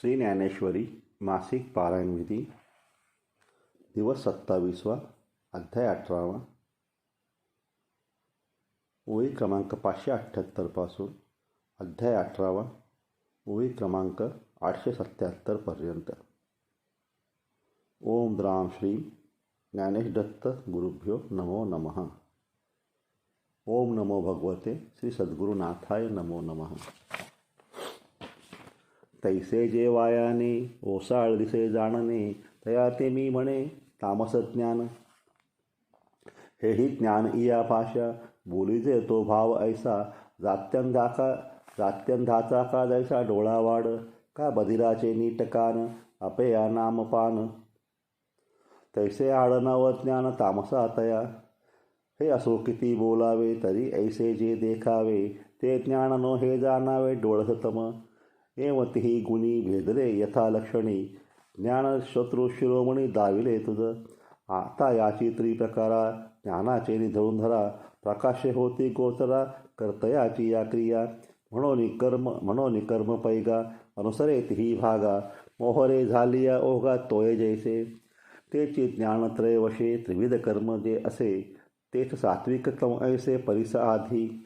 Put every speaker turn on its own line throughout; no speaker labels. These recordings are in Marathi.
श्री ज्ञानेश्वरी मासिक पारायण विधी दिवस 27वा अध्याय 18वा ओळी क्रमांक 578 पासून अध्याय 18वा ओळी क्रमांक 877 पर्यंत. ओम द्राम श्री ज्ञानेश दत्त गुरुभ्यो नमो नमः. ओम नमो भगवते श्री सद्गुरुनाथाय नमो नमः. तैसे जे वायाने ओसाळ दिसे जाणणे, तया ते मी म्हणे तामस ज्ञान. हेही ज्ञान इया भाषा, बोलीजे तो भाव ऐसा. जात्यंधाचा का जैसा डोळा वाड, का बधिराचे नीट कान, अपेया नामपान. तैसे आडनाव ज्ञान तामसा तया, हे असो किती बोलावे तरी ऐसे जे देखावे. ते ज्ञान नो हे जाणावे डोळसतम, एवतीही गुणी भेदले यथा लक्षणी. ज्ञान शत्रू शिरोमणी दाविले तुझ, आता याची त्रिप्रकारा ज्ञानाचे निधळून धरा. प्रकाशे होती गोचरा कर्तयाची या क्रिया, म्हणून कर्म पैगा अनुसरे तिही भागा. मोहरे झालिया ओघा तोय जैसे, तेची ज्ञानत्रय वशे त्रिविध कर्म जे असे. तेच सात्विकतम ऐसे परिस आधी,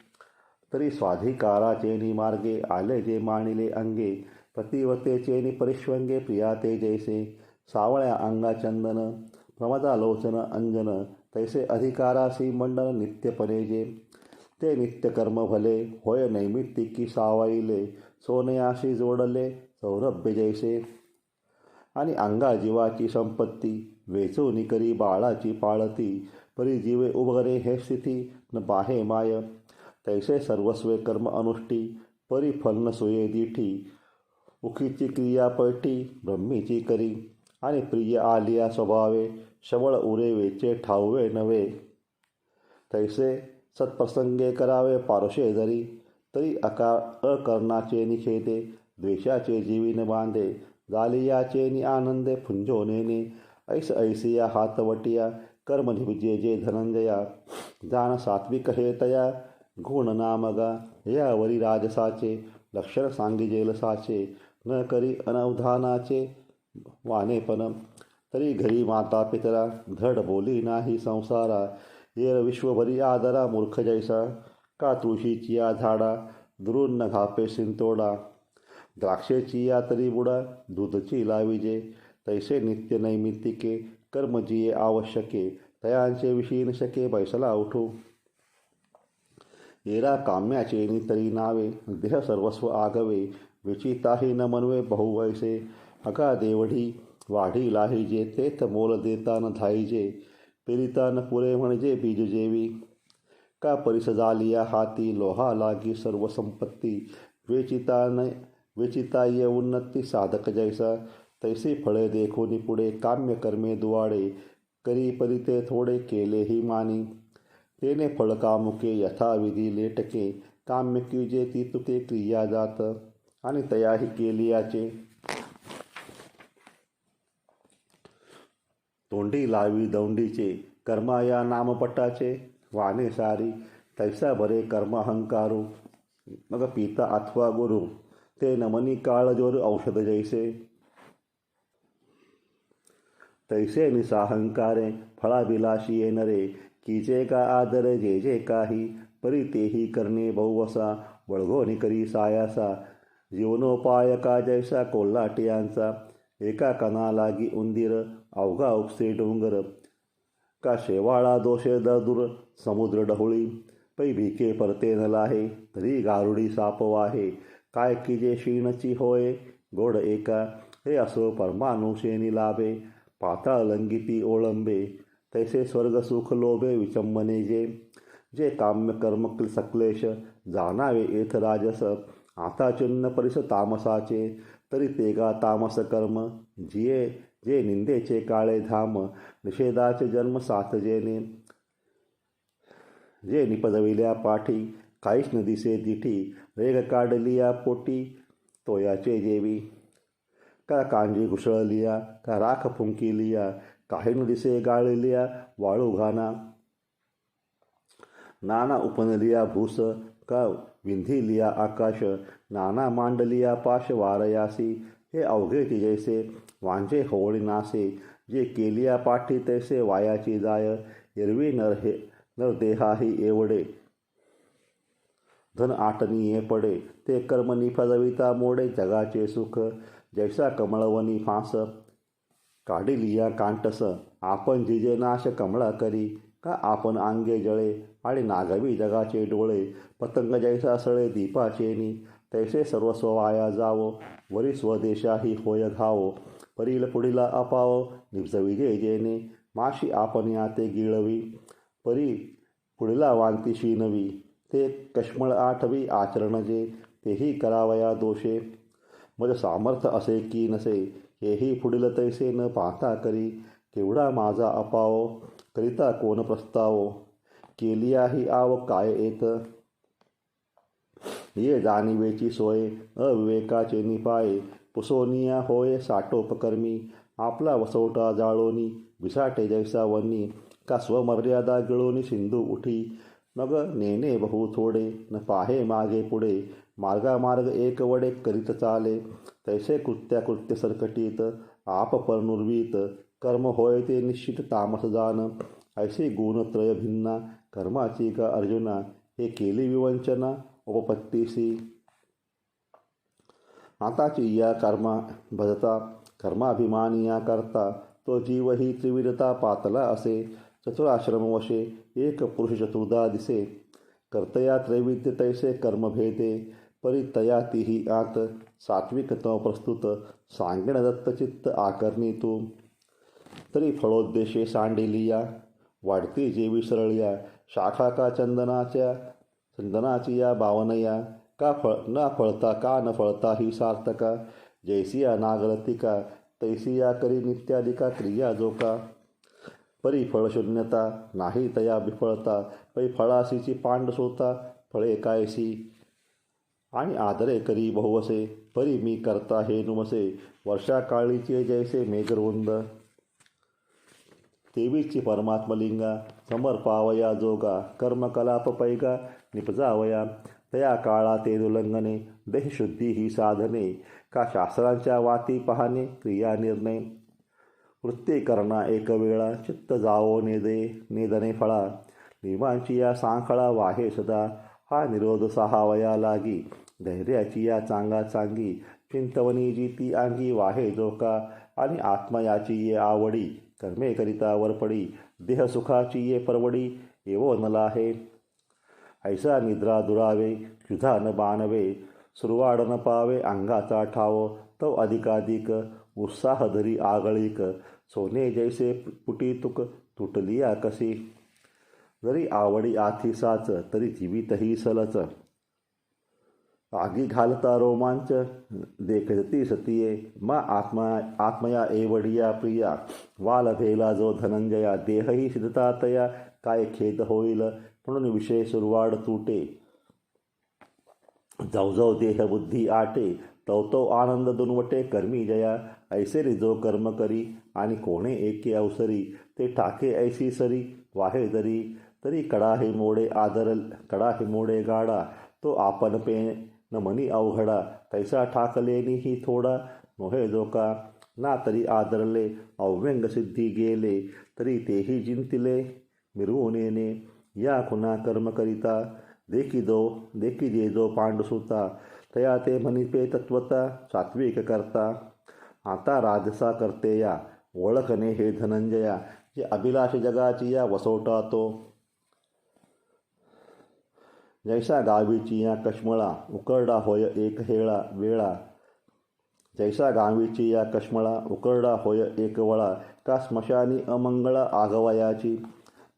तरी स्वाधिकाराचेनी मार्गे आले जे मानिले अंगे. प्रतिवतेचेनी परिश्वंगे प्रिया ते जैसे, सावळ्या अंगा चंदन प्रमदा लोचन अंजन. तैसे अधिकारासी मंडन नित्यपणे जे, ते नित्यकर्म भले होय नैमित्तिकी सावाईले. सोनयाशी जोडले सौरभ्य जैसे, आणि अंगा जीवाची संपत्ती वेचूनी करी बाळाची पाळती. परी जीवे उभरे हे स्थिती न बाहे माय, तैसे सर्वस्वे कर्म अनुष्ठी परी फल न सोये दिठी. उखीची क्रिया पैठी ब्रह्मीची करी, आणि प्रिय आलिया स्वभावे शवळ उरे वेचे ठाऊवे नवे. तैसे सत्प्रसंगे करावे पारुषे जरी, तरी अकर्णाचे निषेधे द्वेषाचे जीविन बांधे. जालियाचे नि आनंदे फुंजो नेने, ऐस ऐसिया हातवटिया कर्म निभिजे जे धनंजया. जान सात्विक हे तया गुण नामगा, यावरी राजसाचे लक्षण सांगिजेल साचे. न करी अनवधानाचे वानेपन, तरी घरी माता पितरा धड बोली नाही संसारा. येर विश्वभरी आदरा मूर्ख जैसा, का तुळशीची या झाडा दुरून न घापे सिंतोडा. द्राक्षेची या तरी बुडा दूधची लाविजे, तैसे नित्य नैमित्तिके कर्म जिये आवश्यके. तयांचे विषयी शके बैसला उठू, येरा काम्याचे नितरी नावे. देह सर्वस्व आगवे विचिताही न मनवे बहुवैसे. अगा देवढी वाढी लाहिजे, तेथ मोल देता न धाईजे. पेरिता न पुरे म्हणजे बीज जेवी, का परिस जालिया हाती लोहा लागी सर्व संपत्ती. वेचिता ये उन्नती साधक जैसा, तैसे फळे देखोनी पुढे काम्य कर्मे दुवाडे. करी परिते थोडे केले ही मानी, तेने फळ कामुके यथाविधी लेटके. काम्य कीजे ती तुके क्रिया जात, आणि तयाही केलियाचे. तोंडी लावी दौंडीचे कर्मा या नामपटाचे. वाने सारी तैसा बरे कर्माहंकारू, मग पिता अथवा गुरु. ते नमनी काळजोर औषध जैसे, तैसे निसाहंकारे फळाभिलाशी येणरे. कीजे का आदर जे जे काही, परी तेही करणे बहुवसा. वळघोनी करी सायासा, जीवनोपाय का जैसा कोल्हाटियांचा. एका कणा लागी उंदीर अवघा उपसे डोंगर, का शेवाळा दोषे दरदूर समुद्र डहुळी. पै भिके परते न लाहे, तरी गारुडी साप वाहे. काय कीजे क्षीणची होय गोड एका, हे असो परमानुषेनी लाभे. पाताळ लंगिती ओळंबे, तैसे स्वर्ग सुख लोभे विचंबने जे. जे काम्य कर्म सकलेश जाणावे येथ राजस. आता चिन्ह परिस तामसाचे, तरी तेगा तामस कर्म. जिये जे निंदेचे काळे धाम, निषेधाचे जन्म साथ जेने. जे निपजविल्या पाठी काहीच न दिसे दिठी. रेग काढलिया पोटी तोयाचे जेवी, का कांजी घुसळलिया का राख फुंकिलिया. काही न दिसे गाळलिया वाळू घाना. नाना उपनलिया भूस, का विंधिलिया आकाश. नाना मांडलिया पाश वारयासी. हे अवघे ती जैसे वांझे होळी नासे, जे केलिया पाठी तैसे वायाची जाय, एरवी नर देहाही एवढे, धन आटनीये पडे, ते कर्मनी फजविता मोडे, जगाचे सुख जैसा कमळवनी फांस, काढिलिया कांटस, आपण जिजे नाश कमळा करी, का आपण अंगे जळे, आणि नागवी जगाचे डोळे, पतंग जैसा सळे दीपाचेनी, तैसे सर्वस्व वाया जावो, वरी स्वदेशाही होय घावो, परील पुढीला अपावो, निपजवी जे जेने, माशी आपण याते गिळवी, परी पुढीला वांतीशी नवी, ते कश्मळ आठवी आचरण जे, तेही करावया दोषे, मज सामर्थ्य असे की नसे, हेही पुढील तैसे न पाहता करी, केवढा माझा अपावो, करिता कोण प्रस्तावो, केलियाही आव काय येत, ये जाणीवेची सोय, अविवेकाचे निपाये, पुसोनिया होय साठोपकर्मी, आपला वसवटा जाळोनी, विसाटे जैसा वन्नी, का स्वमर्यादा गिळोनी सिंधू उठी, मग नेणे बहु थोडे, न पाहे मागे पुढे, मार्गामार्ग एक वडे करीत चाले, तैसे कृत्य सरकटीत, आप परनुर्वीत, कर्म होय ते निश्चित तामस जान, ऐसे गुणत्रय भिन्ना, कर्माची का अर्जुना, हे केली विवंचना उपपत्तीसी, आताची या कर्मा भजता, कर्माभिमानिया करता, तो जीवही त्रिविधता पातला असे, चतुराश्रम वशे, एक पुरुष चतुर्धा दिसे, कर्तया त्रैविध्य तैसे कर्मभेदे, परितया तिही आत, सात्विक तो प्रस्तुत, सांगण दत्तचित्त आकर्णी तू, तरी फळोद्देशे सांडिलिया, वाढती जे विसरळिया, शाखा का चंदनाची या बावनया, का न फळता का न फळता ही सार्थका, जैसिया नागलतिका, तैसिया करी नित्यादिका क्रिया जोका, परी फळशून्यता नाही तया विफळता, पै फळासीची पांड सोता, फळे कायसी, आणि आदरे करी बहुवसे, परी मी करता हे नुमसे, वर्षा काळीचे जैसे मेघवृंद, तेवीची परमात्मलिंगा, समर्पावया जोगा, कर्मकलाप पैगा निपजावया, तया काळा ते दुलंगणे, देहशुद्धी ही साधने, का शास्त्रांच्या वाती पाहणे क्रिया निर्णय, वृत्ती करणा एक वेळा, चित्त जावो नेदने फळा, नियमांची या सांखळा वाहे सदा, हा निरोध सहावया लागी, धैर्याची या चांगा चांगी, चिंतवनी जी ती अंगी वाहे जोका, आणि आत्मयाची ये आवडी, कर्मे करिता वरपडी, देह सुखाची ये परवडी, येवो न लाहे, ऐसा निद्रा दुरावे, क्षुधा न बाणवे, सुरवाड न पावे अंगाचा ठाव, तो अधिकाधिक उत्साह धरी आगळीक, सोने जैसे पुटीतुक तुटलिया कशी, जरी आवडी आथी साच, तरी जीवितही सलच, आगी घालता रोमांच, देखती सतिये, मा आत्मया एवढिया प्रिया, वाल भेला जो धनंजया, देहही सिद्धता तया, काय खेद होईल, म्हणून विषय सुरवाड तुटे, जवजव देह बुद्धी आटे, तवतो आनंद दुनवटे कर्मी जया, ऐसेरी जो कर्म करी, आणि कोणे एके अवसरी, ते टाके ऐसी सरी, वाहे दरी, तरी कडा हे मोडे गाडा, तो आपण न मनी अवघडा, तैसा ठाकलेनी ही थोडा, नोहे जोका, ना तरी आदरले, अव्यंग सिद्धी गेले, तरी तेही जिंतिले मिरवून येणे, या खुना कर्म करिता, देखी जे जो पांडुसुता, तया ते मनिपे तत्वता, सात्विक करता, आता राजसा करते या, ओळखणे हे धनंजया, जे अभिलाष जगाची या वसवटा तो, जैसा गावीची या कश्मळा, उकरडा होय एक वेळा, जैसा गावीची या कश्मळा, उकरडा होय एक वळा, का स्मशानी अमंगळा आगवयाची,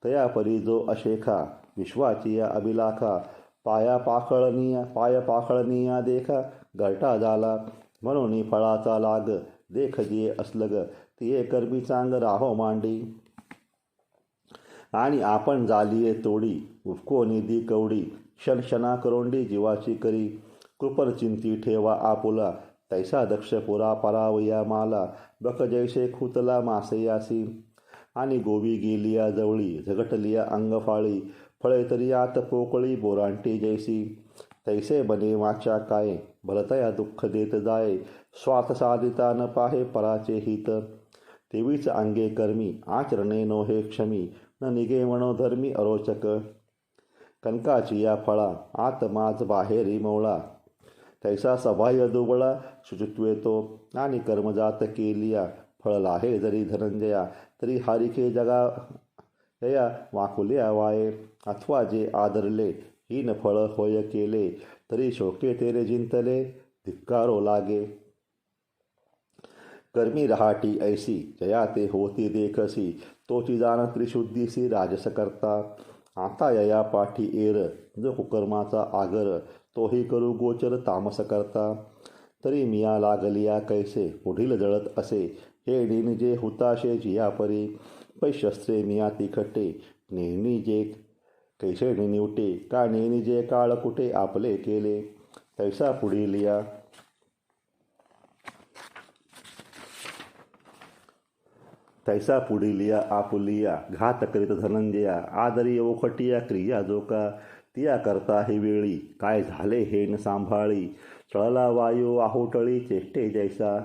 तया परी जो अशेखा, विश्वाची या अभिलाखा, पाया पाखळनिया देखा, गरटा झाला, म्हणून फळाचा लाग, देख दिये असलग, तिये कर्मी चांग राहो मांडी, आणि आपण झालीये तोडी, उपको निधी कवडी, क्षणक्षणा करोंडी जीवाची करी, कृपण चिंती ठेवा आपुला, तैसा दक्ष पुरा परावया माला, बक जैसे खुतला मासेयासी, आणि गोवी गेलिया जवळी, झगटलिया अंगफाळी, फळे तरी आत पोकळी बोरांटी जैसी, तैसे बने वाचा काय, भलतया दुःख देत जाये, स्वार्थ साधिता न पाहे पराचे हित. तेवीच अंगे कर्मी, आचरणे नोहे क्षमी, न निगे मनोधर्मी अरोचक. कनकाची या फळा, आत माझ बाहेरी मवळा, तैसा सबाह्य दुबळा शुचित्वे तो. आणि कर्मजात केलिया, फळ लाहे जरी धनंजया, तरी हारिके जगा या वाकुल्या वाये. अथवा जे आदरले, हीन फळ होय केले, तरी शोके तेरे जिंतले, धिक्कारो लागे. कर्मी रहाटी ऐसी, जया ते होती देखसी, तोची जाण त्रिशुद्धीसी राजस करता. आता यया पाठी एर, जो कुकर्माचा आगर, तोही करू गोचर तामस करता. तरी मिया लागलिया कैसे, पुढील जळत असे, हे नीन जे हुताशे जिया परी. पै शस्त्रे मिया तिखटे, नेहमी जे कैसे निवटे, का नेहमी जे काळ कुठे आपले केले. तैसा पुढीलिया आपुलिया, घात करीत धनंजया, आदरी ओखटिया क्रिया जोका. तिया करता ही वेळी, काय झाले हे न सांभाळी, चळला वायू आहुटळी चेष्टे जैसा.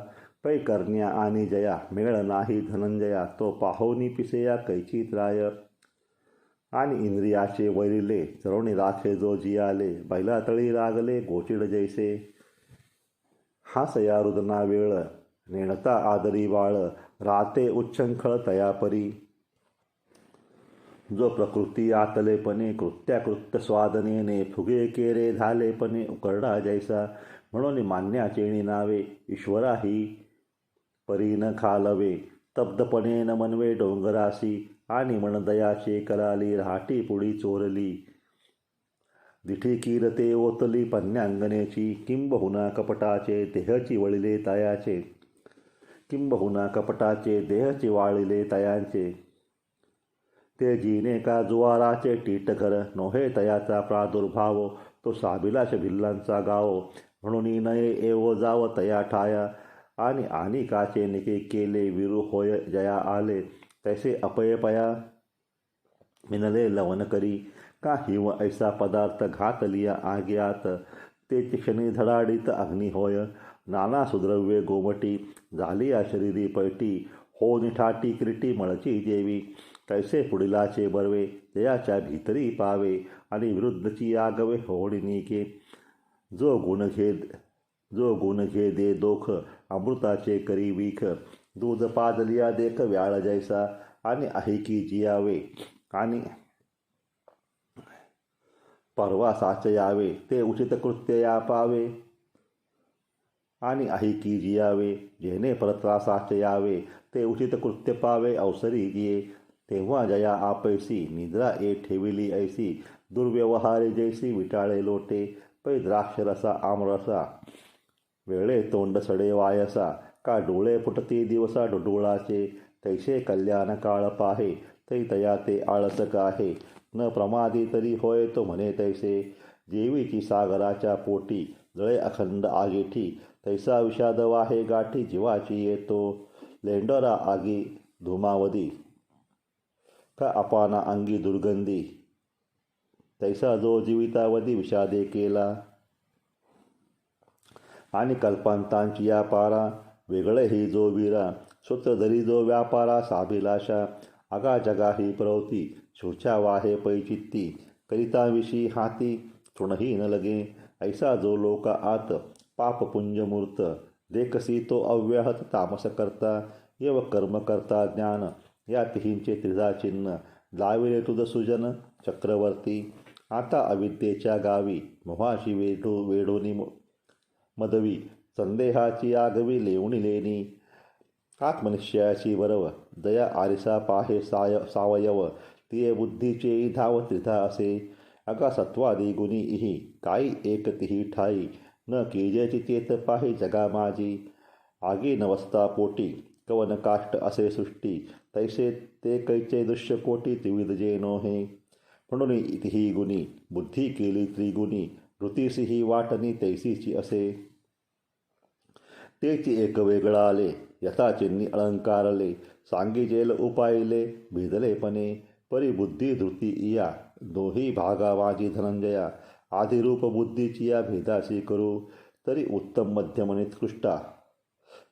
पै करण्या आणि जया, मेळ नाही धनंजया, तो पाहोनी पिसेया कैची त्राय. आणि इंद्रियाचे वैरिले, चरवणी राखे जो जियाले, बैला तळी लागले गोचिड जैसे. हासया रुदना वेळ, नेणता आदरी बाळ, राते उच्छृंखळ तयापरी. जो प्रकृती आतलेपणे, कृत्याकृत्य स्वादनेने, फुगे केरे झालेपणे उकरडा जैसा. म्हणून मान्याचेणी नावे, ईश्वराही परी न खालवे, तब्धपणे न मनवे डोंगरासी. आणि मनदयाचे कराली, रहाटी पुढी चोरली, दिठी कीरते ओतली पन्यांगनेची. किंबहुना कपटाचे देहची वळिले तयाचे, किंबहुना कपटाचे देहची वाळिले तयांचे. ते जिने का जुवाराचे टीटघर, नोहे तयाचा प्रादुर्भाव, तो साबिलाश भिल्लांचा गाव. म्हणून नये एवो जाव तया ठाया, आणि काचे निके केले, विरू होय जया आले. तैसे अपयपया मिनले लवन करी, का हिव ऐसा पदार्थ घातलिया आग्यात. ते क्षणी धडाडीत अग्नी होय, नाना सुद्रव्ये गोमटी, झालिया शरीरी पैटी, हो निठाटी क्रिटी मळची देवी. तैसे पुढिलाचे बर्वे, जयाच्या भीतरी पावे, आणि विरुद्धची आगवे होडी निके. जो गुण घे दे दोख, अमृताचे करी वीख. दूध पाजलिया देख व्याळ जैसा, आणि अहिकी जियावे, आणि परवा साचयावे, ते उचित कृत्य या पावे. आणि अहिकी जियावे, जेने परत्रा साचयावे, ते उचित कृत्य पावे अवसरी जिये. तेव्हा जया आपैसी, निद्रा ए ठेविली ऐसी, दुर्व्यवहारी जैसी विटाळे लोटे. पै द्राक्षरसा आमरसा, वेळे तोंड सडे वायसा, का डोळे फुटती दिवसा डुडुळाचे. तैसे कल्याण काळ पाहे, तै तया ते आळस काहे. न प्रमादी तरी होय तो म्हणे तैसे, जेवीची सागराच्या पोटी, जळे अखंड आगीठी. तैसा विषाद वाहे गाठी, जीवाची येतो लेंडरा आगी धुमावदी, का अपाना अंगी दुर्गंधी. तैसा जो जीवितावधी विषादे केला, आणि कल्पांतांची या पारा. वेगळे ही जो वीरा, सूत्रधरी जो व्यापारा साभिलाषा. आगा जगा ही प्रवती, शोच्या वाहे पैचित्ती, करिताविषयी हाती तृणही न लगे. ऐसा जो लोका आत, पापपुंजमूर्त, देखसी तो अव्याहत तामस करता. येव कर्म करता ज्ञान, या तिहींचे त्रिधा चिन्ह, लाविले तुझ सुजन चक्रवर्ती. आता अविद्येच्या गावी, मोहाशी वेढोनी मदवी, संदेहाची आगवी लेवणी लेणी. आत्मनिश्चयाची वरव, दया आरिसा पाहे सावयव, तिये बुद्धीचे धाव त्रिधा असे. अगा सत्वादी गुणी इही, काही एक तिही ठाई, न केजेची चेत पाहे जगा माझी. आगी नवस्ता पोटी, कवन काष्ट असे सृष्टी, तैसे ते कैचे दृश्य कोटी त्रिविध जे नोहे. म्हणून तिही गुणी, बुद्धी केली त्रिगुणी, ऋतीसिही वाटणी तैसीची असे. तेची एक वेगळाले, यथाचिन्नी अलंकारले, सांगिजेल उपायले भिजलेपणे. परी बुद्धी धृती इया, दोही भागा वाजी धनंजया. आदिरूप बुद्धीची या भेदाशी करू तरी उत्तम मध्यम निकृष्टा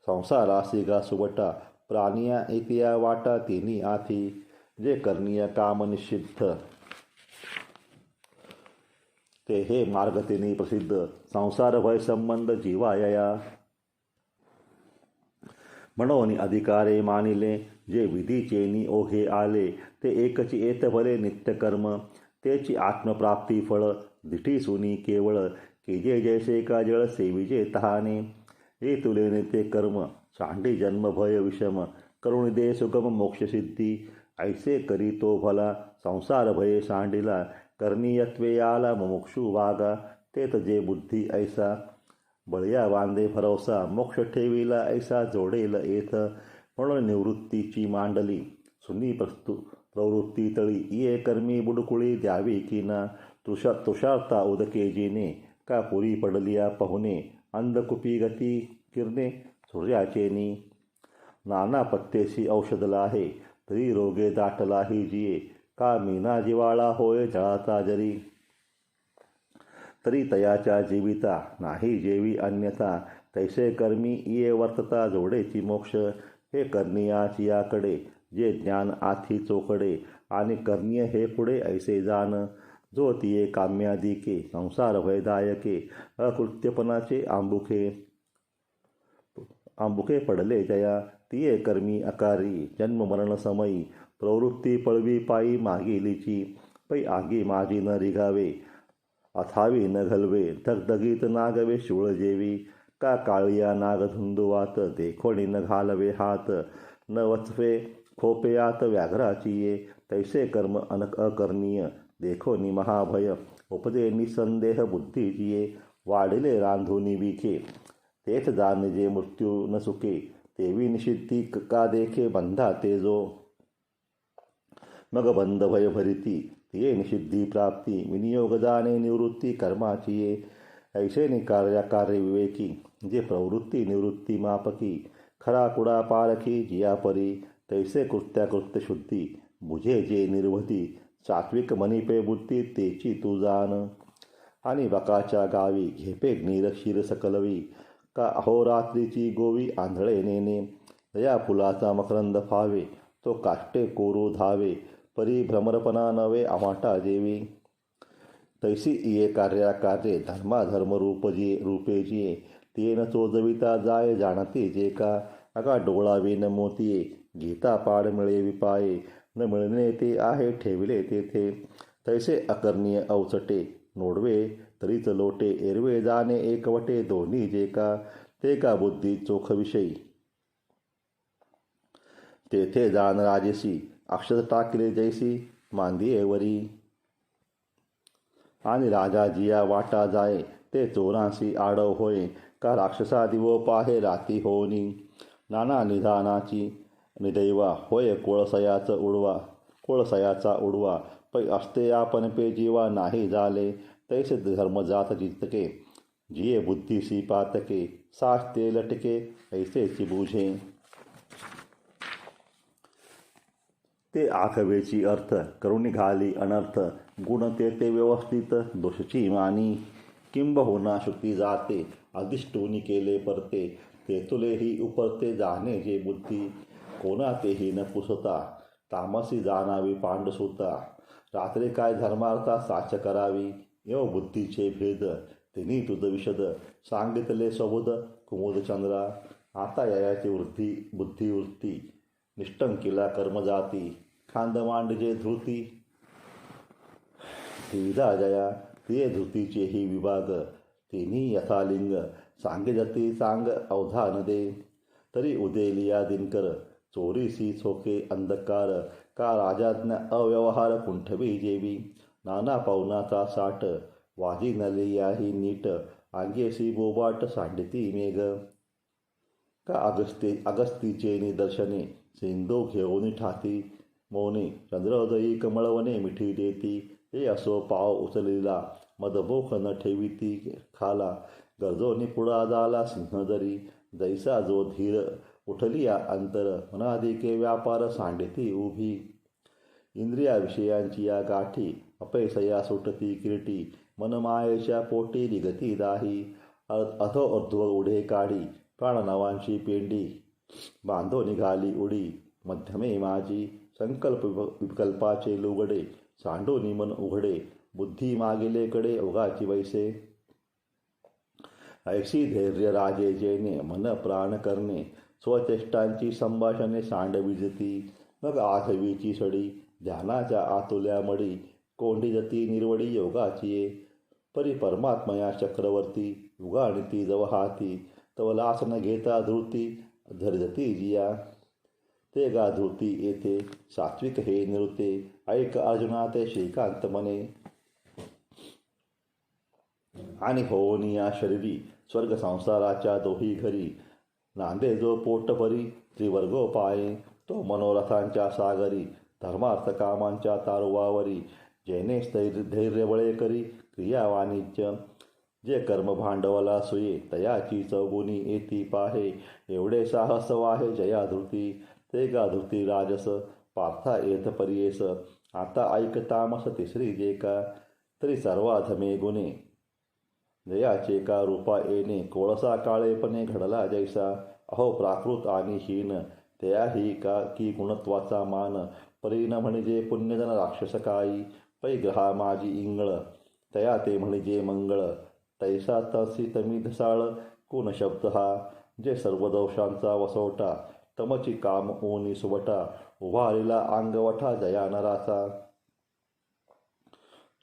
संसारासी गा सुबटा प्राणिया एकया वाटा तिन्ही आथी जे करणीय काम निषिद्ध ते हे मार्ग तिन्ही प्रसिद्ध संसार भय संबंध जीवायया म्हणून अधिकारे मानिले जे विधीचेनी ओघे आले ते एकची येत भले नित्यकर्म तेची आत्मप्राप्ती फळ दिठी सुनी केवळ की जे जैसे का जळ सेविजे तहाने हे तुले ते कर्म सांडी जन्म भय विषम करुणी दे सुगम मोक्षसिद्धी ऐसे करी तो भला संसार भये सांडिला करणीयत्वे आला मुमुक्षु वागा तेत जे बुद्धी ऐसा बळया बांधे भरवसा मोक्ष ठेविला ऐसा जोडेल येथ म्हणून निवृत्तीची मांडली सुनी प्रवृत्ती तळी ये कर्मी बुडकुळी द्यावी की ना तुषारता उदके जिने का पुरी पडलिया पहुने अंधकुपी गती किरणे सूर्याचेनी नाना पत्तेशी औषधला आहे तरी रोगे दाटलाही जिये का मीना जिवाळा होय जळाता जरी तरी तयाच्या जीविता नाही जेवी अन्यथा तैसे कर्मी ये वर्तता जोडेची मोक्ष हे करणीयाची याकडे जे ज्ञान आथी चोकडे आणि करणीय हे पुढे ऐसे जाण जो तिये काम्यादिके संसार भयदायके अकृत्यपणाचे आंबुके पडले जया तिये कर्मी अकारी जन्म मरण समयी प्रवृत्ती पळवी पायी मागिलीची पै आगी माझी न रिघावे अथावी न घलवे धगधगीत नागवे शिवळ जेवी का काळिया नाग धुंदुवात देखोणी न घालवे हात न वचवे खोपेयात व्याघ्राची ये तैसे कर्म अकरणीय देखोनी महाभय उपदे निसंदेह बुद्धीजिये वाढिले रांधुनी विखे तेथ जाणजे मृत्यू न सुके तेवी निषिद्धी का देखे बंधा तेजो मग बंध भय भरिती तिये निषिद्धी प्राप्ती विनियोग जाणे निवृत्ती कर्माची ये ऐसे कार्य विवेकी जे प्रवृत्ती निवृत्ती मापकी खरा कुडा पारखी जिया परी तैसे कृत्याकृत्य शुद्धी बुझे जे निर्वधी सात्विक मनिपे बुद्धी तेची तू जाण आणि बकाच्या गावी घेपे नीर क्षीर सकलवी का अहोरात्रीची गोवी आंधळे नेने दया फुलाचा मकरंद फावे तो काष्टे कोरू धावे परी भ्रमरपणा नवे आवाटा जेवी तैसी इये कार्ये धर्माधर्म रूपे जिये तेन चोजविता जाय जाणते जे का अगा डोळावे न मोतिये गीता पाड मिळे विपाये न मिळणे ते आहे ठेविले तेथे तैसे अकर्णीय अवचटे नोडवे तरीच लोटे एरवे जाणे एकवटे दोन्ही जे का ते का बुद्धी चोख विषयी तेथे जाण राजेसी अक्षत टाकले जैसी मांदियेवरी आणि राजा जिया वाटा जाये ते चोरांसी आडव होय का राक्षसा दिवो पाहे राती होनी नाना निधानाची निदैवा होय कोळसयाचा उडवा पै असते आपण पे जीवा नाही झाले तैसे धर्म जात जितके जिये बुद्धीसी पातके साचते लटके ऐसेची बुझे ते आखवेची अर्थ करून निघाली अनर्थ गुण ते व्यवस्थित दोषची मानी किंबहुना श्रुती जाते अधिष्टोनी केले परते ते तुलेही उपरते जाणे जे बुद्धी कोणा तेही न पुसता तामसी जाणावी पांडसुता रात्री काय धर्मार्था साच करावी येव बुद्धीचे भेद तिन्ही तुझ विशद सांगितले सबुद कुमुदचंद्रा आता याची बुद्धिवृत्ती निष्ठंकीला कर्मजाती खांद मांडजे धृती द्विधा जया प्रिय धृतीचेही विभाग तिन्ही यथालिंग सांगे सांग अवधान दे तरी उदेलिया दिनकर चोरीसी चोखे अंधकार का राजाज्ञा अव्यवहार कुंठवी जेवी नाना पावनाचा साठ वाजी नलियाही नीट आंगेसी बोबाट सांडिती मेघ का अगस्तीचे निदर्शने सिंधू घेऊन ठाती मौनी चंद्रोदयी कमळवने मिठी देती हे असो पाव उचलिला मदभोख न ठेविती खाला गरजोनी पुढा झाला सिंहदरी जैसा जो धीर उठलिया अंतर मनादिके व्यापार सांडिती उभी इंद्रिया विषयांची या गाठी अपैसया सुटती किरटी मनमायेच्या पोटी निगती दाही. अथो अर्ध्व उडे काढी प्राणनवांची पेंडी. बांधो निघाली उडी मध्यमे माझी. संकल्प विकल्पाचे लुगडे सांडोनी मन उघडे. बुद्धी मागिलेकडे ओघाची वैसे. ऐशी धैर्य राजे जेने मन प्राण करणे. स्वचेष्टांची संभाषणे सांड विजती. मग आठवीची सडी ध्यानाच्या आतुल्या मडी. कोंडी जती निर्वडी योगाची ये. परी परमात्मया चक्रवर्ती उगाणिती जवहाती. तव लासन घेता धृती धरजती जिया. ते गा धृती येथे सात्विक हे नृते. ऐक अर्जुना ते श्रीकांत मने. आणि होनी या शरीरी स्वर्ग संसाराच्या दोही घरी. नांदे जो पोट परी त्रिवर्गो पाये. तो मनोरथांच्या सागरी धर्मार्थ कामांच्या तारुवावरी. जेने धैर्य बळे करी क्रिया वाणिज्य. जे कर्म भांडवला सुये तयाची चौगुणी येती पाहे. एवढे साहस वाहे जया धृती. ते गा धृती राजस पार्था येत परियेस. आता ऐक तामस तिसरी जे का तरी सर्वाधमे गुणे. जयाचे का रूपा येणे कोळसा काळेपणे घडला जैसा. अहो प्राकृत आणि हीन त्याही का की गुणत्वाचा मान. परीन म्हणजे पुण्यजन राक्षस काही. पै ग्रहा माझी इंगळ तया ते म्हणजे मंगळ. तैसा तसी तमी धसाळ कोण शब्द हा. जे सर्व दोषांचा वसवटा तमची काम ओनी सुबटा. उभारिला अंगवठा जया नराचा.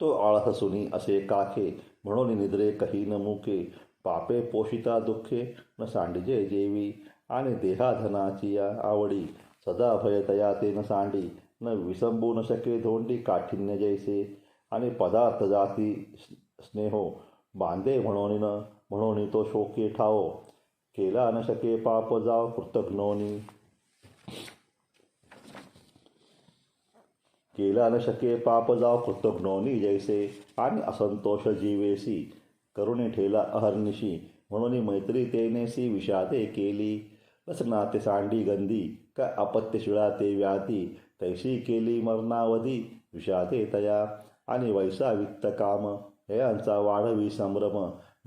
तो आळस सुनी असे काखे म्हणून निद्रे कही न मुके. पापे पोषिता दुःखे न सांडिजे जेवी. आणि देहाधनाची या आवडी सदा भय तया ते न सांडी. न विसंबू न शके धोंडी काठिन्य जैसे. आणि पदार्थ जाती स्नेहो बांधे म्हणून तो शोके ठावो. केला न शके पाप जाव कृतघ्नोनी. केला न शके पाप जाव कृतघ्नोनी जैसे. आणि असंतोष जीवेसी करुणे ठेला अहर्निशी. म्हणून मैत्री तेनेसी विषादे केली. रचना ते सांडी गंधी का अपत्य शिळा ते व्याधी. तैशी केली मरणावधी विषादे तया. आणि वैसा वित्त काम यांचा वाढवी संभ्रम.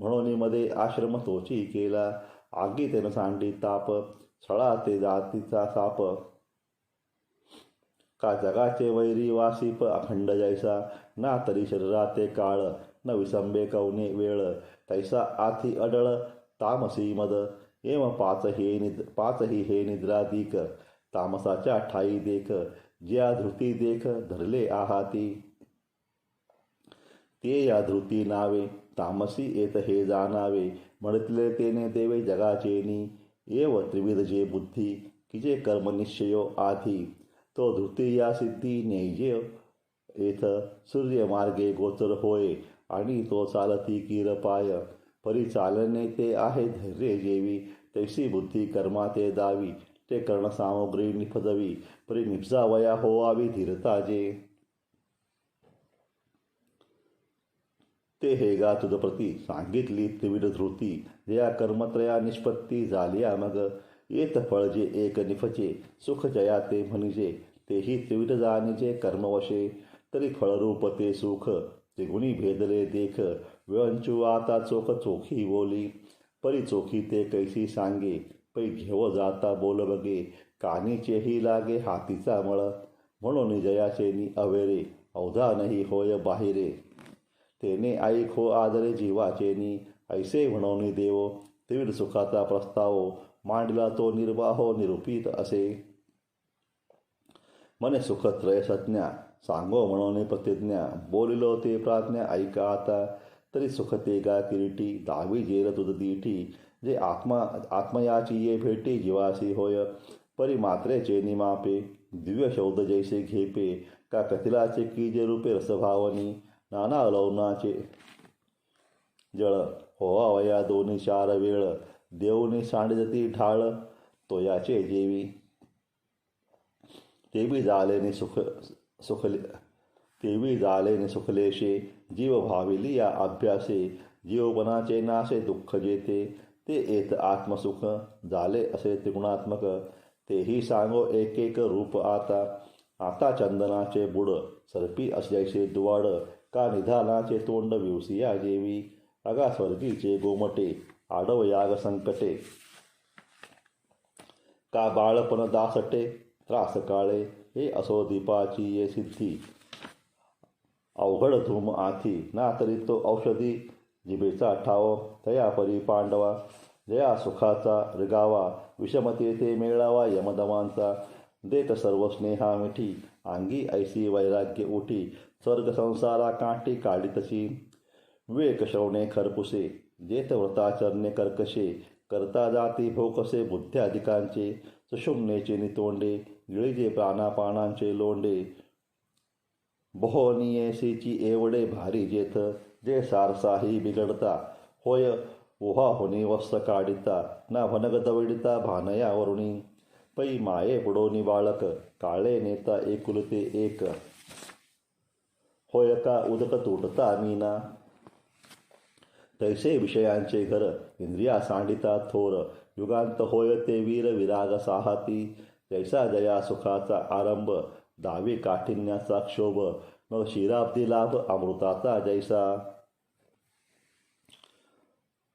म्हणून मध्ये आश्रम तोची केला. आगी तेन सांडी ताप सळा ते जातीचा साप. का जगाचे वैरी वासिप अखंड जैसा. ना तरी शरीराते काळ न विसंबे कवने वेळ. तैसा आथी अडळ तामसी मद. एव पाचही हे निद्रादिक. तामसाच्या ठाई देख ज्या धृती देख धरले आहाती. ते या धृती नावे तामसी येत हे जाणावे. म्हणतले तेने देवे जगाचेनी. एव त्रिविध जे बुद्धी की जे कर्म निश्चयो आधी. तो धृती या सिद्धी नेजे येथ सूर्य मार्गे गोचर होय. आणि तो चालती कीर पाय. परी चालणे ते आहे धैर्य जेवी. तैसी बुद्धी कर्मा ते दावी. ते कर्ण सामग्री निपजवी. परी निपजावया होवावी धीरता जे. ते हे गा तुझ प्रती सांगितली त्रिविध धृती. जया कर्मत्रया निष्पत्ती झालिया मग. येत फळ जे एक निफचे सुख जया ते म्हणजे. तेही त्रिविध जाणीचे कर्मवशे. तरी फळरूप ते सुख त्रिगुणी भेदले देख. व्यंचू आता चोख चोखी बोली. परी चोखी ते कैसी सांगे. पै घेव जाता बोल बगे. कानीचेही लागे हातीचा मळ. म्हणून जयाचेनी अवेरे अवधानही होय बाहिरे. तेने ऐक हो आदरे जीवाचेनी. ऐसे म्हणून देव त्रिविध सुखाचा प्रस्ताव. मांडला तो निर्वाहो निरूपित असे. मने सुखत्रय संज्ञा सांगो म्हणून प्रतिज्ञा. बोलिलो ते प्राज्ञा ऐका आता. तरी सुख ते गा किरीटी दावी जेल तुझ दीठी. जे आत्मयाची ये भेटी जीवासी होय. परी मात्रेचे निमापे दिव्य शौद जैसे घेपे. का कथिलाचे की जे रूपे रसभावनी. नाना लवनाचे जळ होवावया दोन्ही चार वेळ. देऊनी सांडजती ढाळ तोयाचे जेवी. तेवी जालेने सुखलेशे. जीव भाविली या अभ्यासे. जीवपणाचे नाशे दुःख जेते. ते येत आत्मसुख झाले असे त्रिगुणात्मक. तेही सांगो एक एक रूप आता. आता चंदनाचे बुड सर्पी असल्याचे दुवाड. का निधानाचे तोंड विवसिया जेवी, अगा स्वर्गीचे गोमटे आडव याग संकटे, का बाळपण दासटे त्रास काळे, हे असो दीपाची ये सिद्धी, अवघड धूम आथी ना तरी तो औषधी, जिभेचा ठाव तया परी पांडवा, जया सुखाचा रिगावा, विषमते ते मेळावा यमदमांचा, देत सर्व स्नेहा मिठी, अंगी ऐसी वैराग्य उठी, स्वर्ग संसारा काठी काढितशी, विवेक श्रवणे खरपुसे, जेत व्रताचरणे कर्कशे, करता जाती भोकसे बुद्ध्याधिकांचे, सुषुम्नेचे नितोंडे, गिळीजे प्राणापानांचे लोंडे, बहोनियेसीची एवढे भारी जेथ, जे सारसाही बिघडता, होय उहा होनी वस्त काढिता, ना भनग दविडिता भानया वरुणी, पै माये बुडोनी बाळक, काळे नेता एकुलते एक, होय का उदक तुटता मीना, तैसे विषयांचे घर, इंद्रिया सांडिता थोर, युगांत होय ते वीर विराग साहती, जैसा जया सुखाचा आरंभ, दावी काठिन्याचा क्षोभ, मग शिराब्दी लाभ अमृताचा जैसा,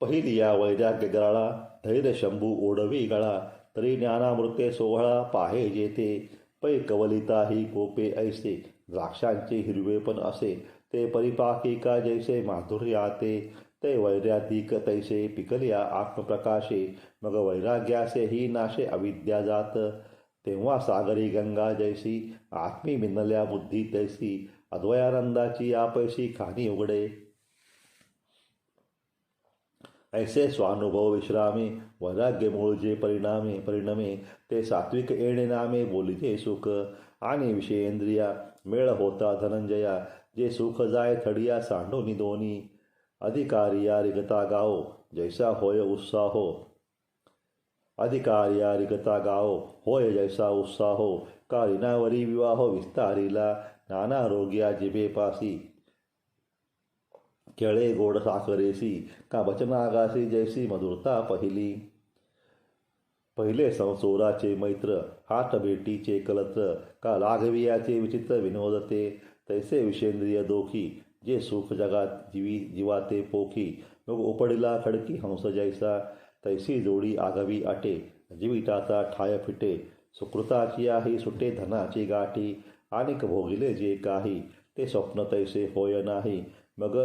पहिली या वैराग्य गराळा, धैर्य शंभू ओढवी गळा, तरी ज्ञानामृते सोहळा पाहे जेथे, पै कवलिता ही कोपे ऐसे, द्राक्षांचे हिरवे पण असे, ते परिपाकी का जैसे माधुर्याते, ते वैराधिक तैसे पिकल्या आत्मप्रकाशे, मग वैराग्यासे ही नाशे अविद्या जात, तेव्हा सागरी गंगा जैसी, आत्मी मिनल्या बुद्धी तैसी, अद्वयानंदाची आपैसी खाणी उघडे, ऐसे स्वानुभव विश्रामे, वैराग्य मूळ जे परिणमे, ते सात्विक येणे नामे बोलिते सुख, आणि विषयेंद्रिया मेळ होता धनंजया, जे सुख जाय थडिया सांडोनी दोनी, अधिकारिया रिगता गाओ, जैसा होय उत्साहो, अधिकारिया रिगता गाओ, होय जैसा उत्साहो, का रिनावरी विवाह विस्तारिला, नाना रोग्या जिभेपासी, केळे गोड साखरेसी, का वचनागासी जैसी मधुरता पहिली, पहिले संसोराचे मैत्र, हात भेटीचे कलत्र, का लाघवियाचे विचित्र विनोदते, तैसे विषेंद्रिय दोखी, जे सुख जगात जीवाते पोखी, मग उपडिला खडकी हंस जैसा, तैसी जोडी आगवी आटे, जीविताचा ठाय फिटे, सुकृताची ही सुटे धनाची गाठी, आणिक भोगिले जे काही, ते स्वप्न तैसे होय नाही, मग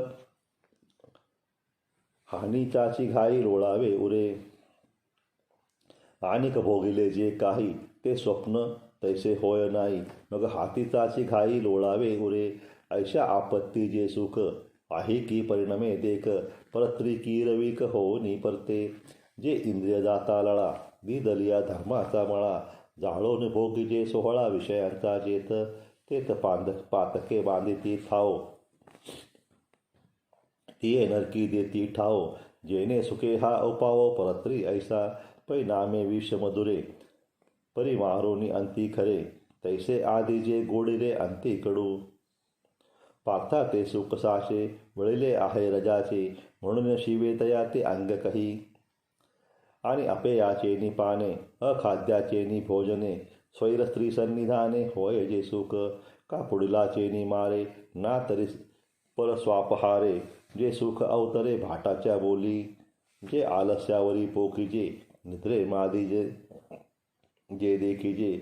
हानीचाची घाई लोळावे उरे, आणिक भोगिले जे काही, ते स्वप्न तैसे होय नाही, मग हातीचाची घाई लोळावे उरे, ऐशा आपत्ती जे सुख आहे की परिणमे देख, परत्री कीरविक होनी परते, जे इंद्रिय जाता लळा, दिदलिया धर्माचा मळा, जाळोन भोगी जे सोहळा विषयांचा जेत, तेत पातके बांधिती ठाव, तिये नरकी देती ठाव, जेने सुखे हा उपाव परत्री ऐसा, पै नामे विष मधुरे, परी मारोनी अंती खरे, तैसे आधी जे गोडिले अंती कडू, पार्था ते सुख साचे, वळिले आहे रजाचे, म्हणून शिवे तया ते अंग कही, आणि अपेयाचे नि पाने, अखाद्याचे नि भोजने, स्वैर स्त्री सन्निधाने, होय जे सुख, का पुढिलाचे नि मारे, ना तरी परस्वापहारे, जे सुख अवतरे भाटाच्या बोली, जे आलस्यावरी पोखीजे, निद्रे मादी जे देखीजे,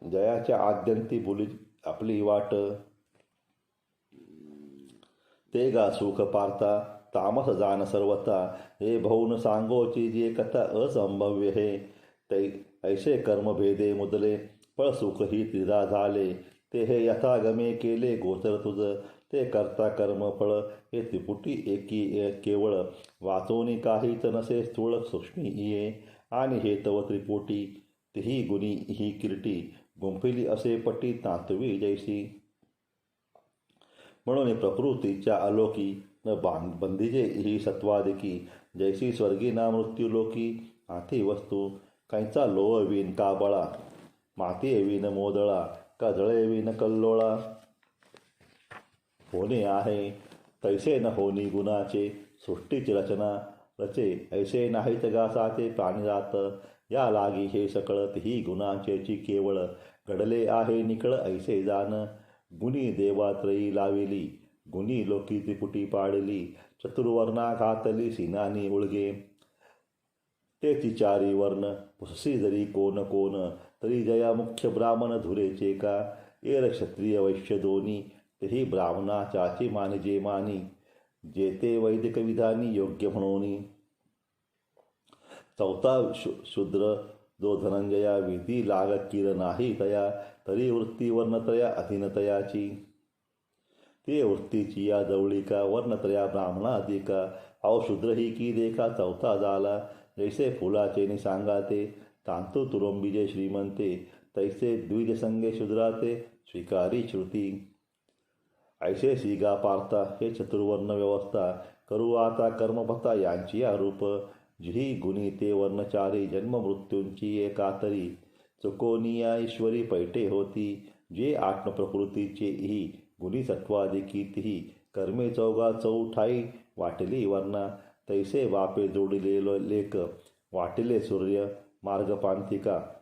जयाच्या आद्यंती बोली आपली वाट, ते गा सुख पार्था तामस जान सर्वता, हे भौन सांगोची जे कथा असंभव्य हे, तै ऐसे कर्म भेदे मुदले, फळ सुख ही त्रिधा झाले, ते हे यथागमे केले गोचर तुझ, ते करता कर्म फळ हे त्रिपुटी एकी केवळ, वाचोनी काहीच नसे स्थूळ सूक्ष्मी ये, आणि हे तव त्रिपुटी तिही गुणी ही किरटी, गुंफिली असे पटी तांतवी जैसी, म्हणून प्रकृतीच्या अलोकी न बंदिजे ही सत्वादिकी, जैसी स्वर्गी ना मृत्यूलोकी, हाती वस्तू कांचा लोह विन का बळा, माती विन मोदळा, का जळे विन कल्लोळा, होणे आहे तैसे न होनी गुणाचे, सृष्टीची रचना रचे ऐसे नाहीत गासाचे प्राणिजात, या लागी हे सकळ ही गुणांचेची केवळ, घडले आहे निकळ ऐसे जाण, गुणी देवात्रयी लाविली, गुणी लोकी त्रिपुटी पाडली, चतुर्वर्णा घातली सिनानी उळगे. तेची चारी वर्ण पुससी जरी कोण कोण, तरी जया मुख्य ब्राह्मण धुरेचे का. एर क्षत्रिय वैश्य दोन्ही, तेही ब्राह्मणाचाची मानिजे मानी. जेते वैदिक विधानी योग्य म्हणून. चौथा शूद्र जो धनंजया, विधी लाग किर नाही तया. तरी वृत्ती वर्णत्रया अधीनतयाची. ते वृत्तीची या जवळिका, वर्णत्रया ब्राह्मणाधिका. अहो शूद्र ही की देखा चौथा झाला. जैसे फुलाचे निसांगाते, तांतू तुरुंबिजे श्रीमंते. तैसे द्विज संगे शूद्राते, स्वीकारी श्रुती. ऐसे सीगा पार्था हे चतुर्वर्ण व्यवस्था. करू आता कर्मपथा यांची रूप. जिही गुणी ते वर्णचारी, जन्म मृत्यूंची एकातरी. चुकोनिया ईश्वरी पैठे होती, जे आत्मप्रकृतीचे ही. गुणी सत्वादिकी तिही, कर्मे चौगा चौठाई. वाटली वर्णा, तैसे बापे जोडिले लेख. वाटिले सूर्य मार्गपांथिका.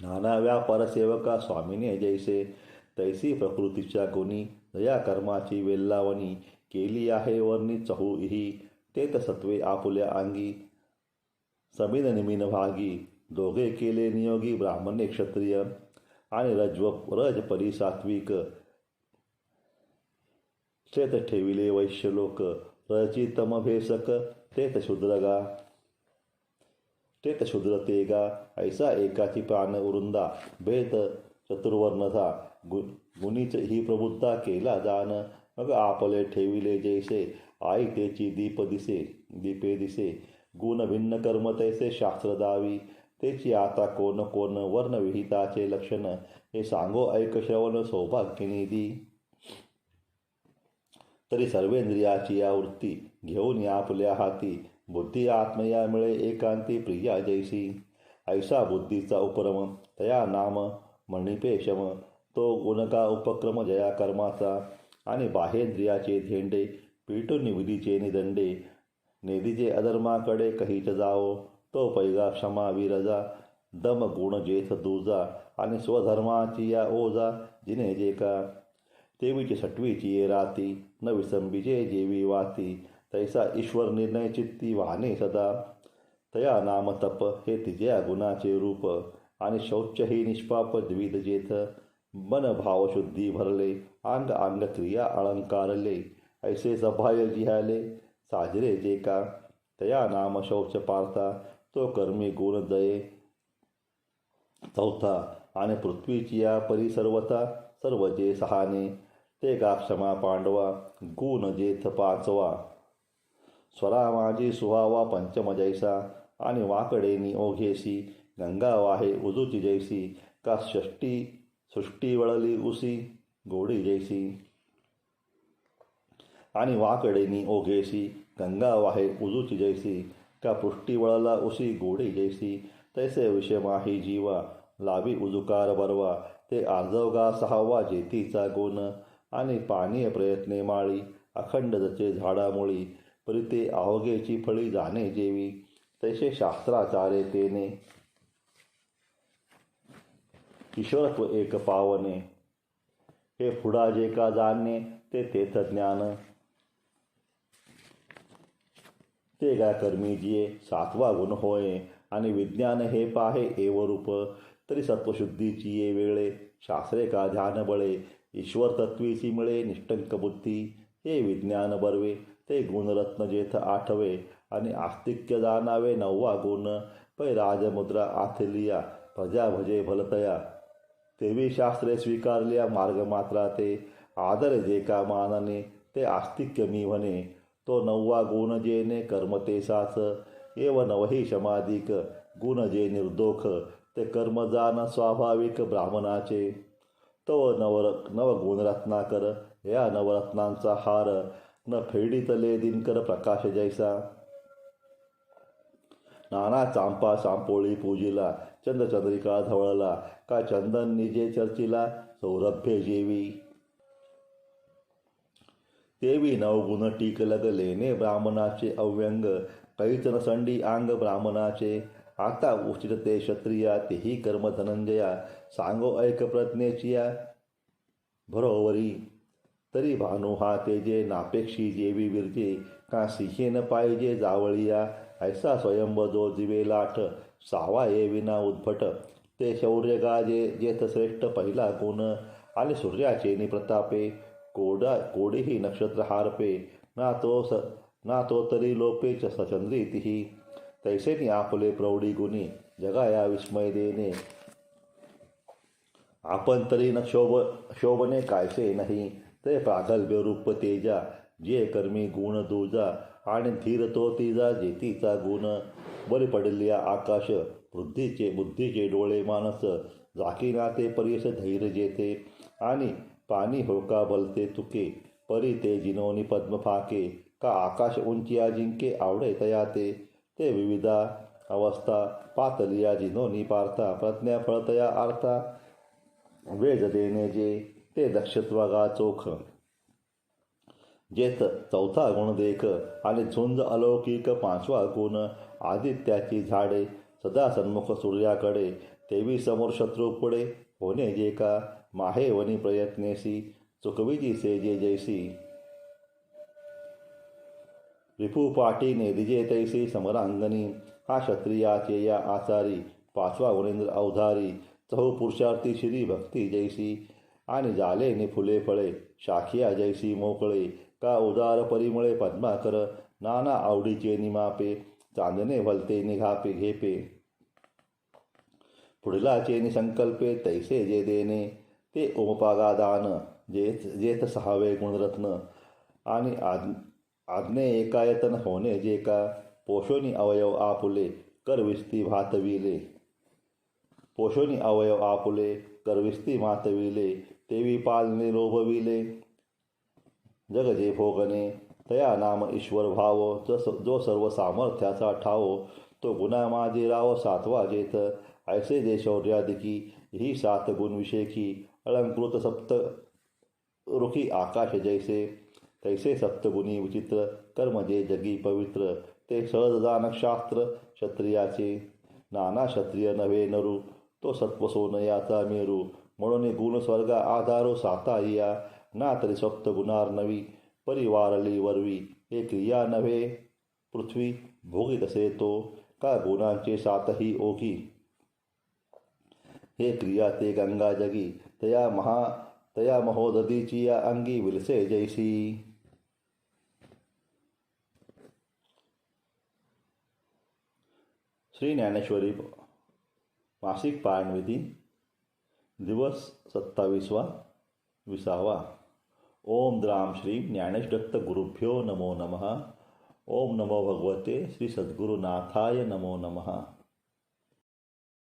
नाना व्यापार सेवका स्वामीने जैसे. तैसी प्रकृतीच्या गुणी, दया कर्माची वेल्लावणी. केली आहे वर्णी चहूही, तेत सत्वे आपुल्या अंगी. समिन निमिन भागी, दोघे केले नियोगी. ब्राह्मणे क्षत्रिय आणि रजपरी सात्विक. शेत ठेविले वैश्य लोक, रचितम भेसक. तेत शूद्रगा तेत शूद्र ते गा. ऐसा एकाची प्राण उरुंदा, भेद चतुर्वर्णधा. गुणीच ही प्रबुद्धा केला जाण. मग आपले ठेविले जैसे, आई तेची दीपे दिसे. गुण भिन्न कर्म तैसे शास्त्र दावी. तेची आता कोण कोण, वर्णविहिताचे लक्षण. हे सांगो ऐक श्रवण सौभाग्यनिधी. तरी सर्वेंद्रियाची या वृत्ती, घेऊन आपल्या हाती. बुद्धी आत्मया मिळे एकांती, प्रिया जैसी. ऐसा बुद्धीचा उपक्रम, तया नाम मणिपेशम. तो गुणका उपक्रम जया कर्माचा. आणि बाहेंद्रियाचे धेंडे, पिटून विधीचे निदंडे. नेदिजे अधर्माकडे कहीच जाओ, तो पैगा क्षमा विरजा. दम गुण जेथ दूजा, आणि स्वधर्माची या ओजा. जिने जे का तेवीची सटवीची ये राती. न विसंबीजे जेवी वाती. तैसा ईश्वर निर्णय चित्ती वाहने सदा. तया नाम तप हे तिजया गुणाचे रूप. आणि शौच ही निष्पाप द्विध जेथ. मन भाव शुद्धी भरले, अंग अंग क्रिया अलंकारले. ऐसे सभाय जिहाले, साजरे जे का. तया नाम शौच पार्था, तो कर्मी गुण दये चौथा. आणि पृथ्वीची या परिसर्वता, सर्व जे सहाने. ते गा क्षमा पांडवा, गुण जेथ पाचवा. स्वरा माझी सुहावा पंचम जैसा. आणि वाकडेनी ओघेसी, गंगा वाहे उजूची जैसी. का सृष्टी वळली उसी, गोडी जैसी. आणि वाकडेनी ओघेसी, गंगा वाहे उजूची जैसी. का पृष्टी वळला उसी, गोडी जैसी. तैसे विषमाही जीवा, लावी उजुकार बरवा. ते आजवगा सहावा जेतीचा गुण. आणि पानीय प्रयत्ने माळी, अखंड जचे झाडामुळी. परिते अवघेची फळी जाणे जेवी. तैसे शास्त्राचारे तेने, ईश्वरत्व एक पावने. हे पुढा जे का जाणणे, ते तेथ ज्ञान. ते गा कर्मी जिये, सातवा गुण होय. आणि विज्ञान हे पाहे एवरूप. तरी सत्वशुद्धीची ये वेळे, शास्त्रे का ध्यान बळे. ईश्वर तत्वीची मिळे निष्ठंक बुद्धी. हे विज्ञान बरवे, ते गुणरत्न जेथ आठवे. आणि आस्तिक्य जाणावे नववा गुण. पै राजमुद्रा आथलिया, प्रजा भजे भलतया. तेवी शास्त्रे स्वीकारल्या मार्ग मात्रा ते. आदर जे का मानने, ते आस्तिक्य मी म्हणे. तो नववा गुण जेने कर्म ते साच. एव नवही समाधिक, गुण जे निर्दोख. ते कर्म जाण स्वाभाविक ब्राह्मणाचे. तो नवगुणरत्नाकर, या नवरत्नांचा हार. न फेडितले दिनकर प्रकाश जैसा. नाना चांपा सांपोळी पूजिला, चंद्रचंद्रिका धवळला. का चंदन निजे चर्चिला, सौरभ्य जेवी. तेवी नवगुण टीक लगलेने ब्राह्मणाचे अव्यंग. कैच नसंडी अंग ब्राह्मणाचे. आता उचित ते क्षत्रिया, तेही कर्म धनंजया. सांगो ऐक प्रज्ञेचिया भरोवरी. तरी भानू हा तेजे नापेक्षी जेवी विरजे का शिखेन पाहिजे जावळिया ऐसा स्वयंभ जो दिवे लाठ सावा ये विना उद्भट ते शौर्य गाजे जेथ श्रेष्ठ पहिला गुण आले सूर्याचे निप्रतापे कोडीही नक्षत्र हारपे ना तो तरी लोपेच सचंद्रीतिही तैसेनी आपले प्रौढी गुणी जगाया विस्मय देणे आपण तरी न शोभने कायसे नाही ते प्रागल्भ्य रूप तेजा जे कर्मी गुण दूजा आणि धीर तो तिजा जेतीचा गुण बरी पडलिया आकाश बुद्धीचे डोळे मानस जाकीना ते परियश धैर्य जेते आणि पाणी होका बलते तुके परी ते जिनोनी पद्म फाके का आकाश उंची अजिंक्य आवडे तया ते विविधा अवस्था पातलिया जिनोनी पार्था प्रज्ञा फळतया आर्था वेज देणे जे ते दक्षत्वागा चोख जेथ चौथा गुण देख आणि झुंज अलौकिक पाचवा गुण आदित्याची झाडे सदा सन्मुख सूर्याकडे तेवी समोर शत्रू पुढे होणे जे का माहे वनी प्रयत्नेसी चुकविजी से जे जैसी रिपू पाटीने दिजे तैसी समरांगणी हा क्षत्रियाचे या आचारी पाचवा गुणेंद्र अवधारी चहू पुरुषार्थी श्री भक्ती जैसी आणि जालेने फुले फळे शाखिया जैसी मोकळे का उदार परिमळे पद्माकर नाना आवडीचे निमापे चांदणे भलते निघापे घेपे पुढलाचे निसंकल्पे तैसे जे देणे ते ओमपागा दान जेथ सहावे गुणरत्न आणि आज्ञे एकायतन होणे जे का पोषोनी अवयव आपुले करविस्ती भातविले पोषोनी अवयव आपुले करविस्ती मातविले तेवी पालने लोभविले जग जे भोगणे तया नाम ईश्वर भाव जो सर्व सामर्थ्याचा ठाव तो गुणा माझे राव सातवा जेथ ऐसे जे शौर्यादिकी ही सात गुण विषेकी अलंकृत सप्त रुखी आकाश जैसे तैसे सप्तगुणी विचित्र कर्म जे जगी पवित्र ते सहजदानशास्त्र क्षत्रियाचे नाना क्षत्रिय नव्हे नरू तो सत्वसोनयाचा मेरू म्हणून गुण स्वर्गा आधारो साता या ना तरी सप्त गुणार नवी परिवारली वरवी हे क्रिया नव्हे पृथ्वी भोगी तसे तो का गुणांचे सातही ओघी हे क्रिया ते गंगा जगी तया महोदधीची या अंगी विलसे जैसी श्री ज्ञानेश्वरी मासिक पारायणविधी दिवस 27वा ओम द्राम श्री ज्ञानेशदत्त गुरुभ्यो नमो नमः. ओम नमो भगवते श्री सद्गुरुनाथाय नमो नमः.